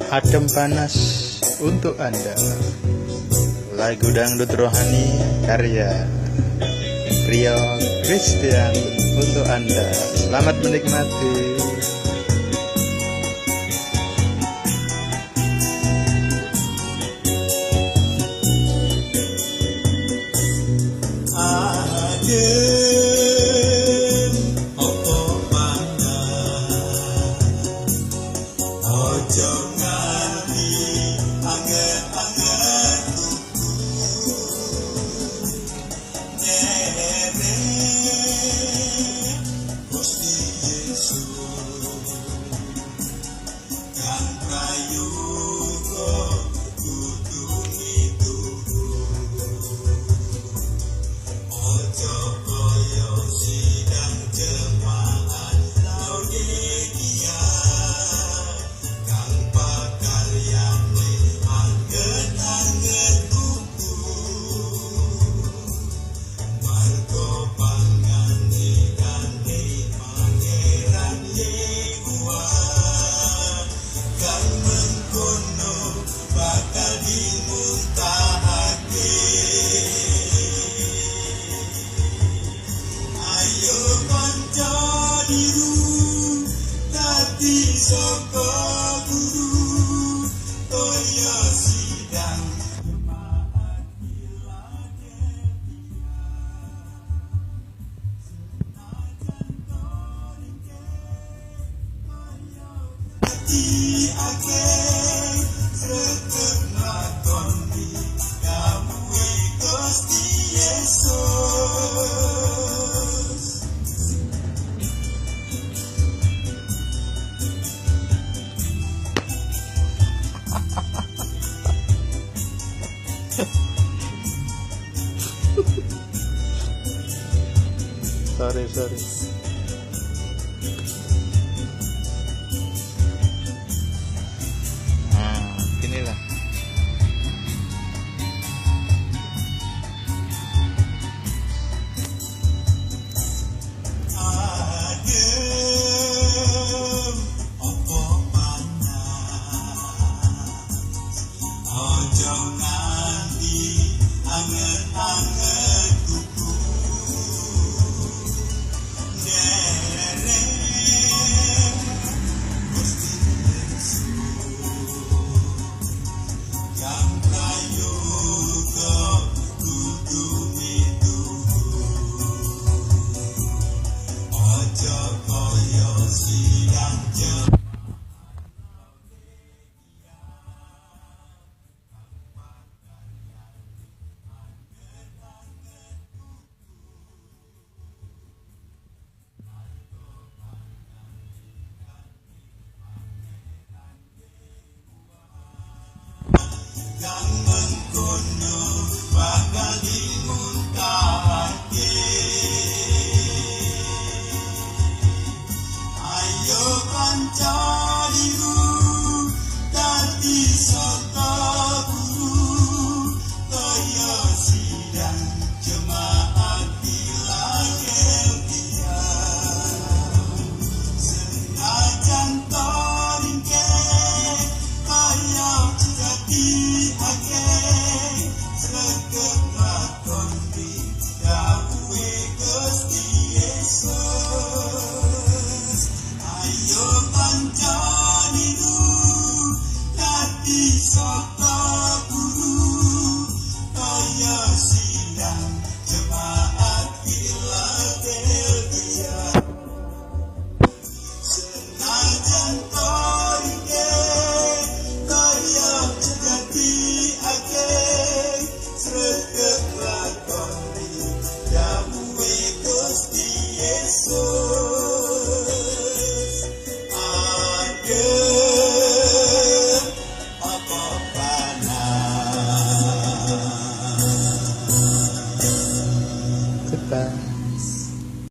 Adem Panas untuk Anda. Lagu dangdut rohani karya Priyo Crystian untuk Anda. Selamat menikmati. Adem opo panas, ojo nganti anget-anget tuku nyere Gusti Yesus kan prayuga kudu mituku. Ojo koyo sidang jemaat Laodikia kang pakaryane anget-anget kuku margo pangane kane pangeran Yehuwa kang mengkono bakal dimuntahake. Ayo kanca diru dadi saka guru toya sidang jemaat Philadelphia senajan korinke kaya dadi akeh sregep lakoni dawuhe Gusti Yesus. Sorry. Inilah. Adem opo panas, ojo nganti anget-anget kuku ndereng Gusti Yesus kang prayoga kudu mituku. Ojo koyo sidang jemaat yang mengkono bakal dimuntahake.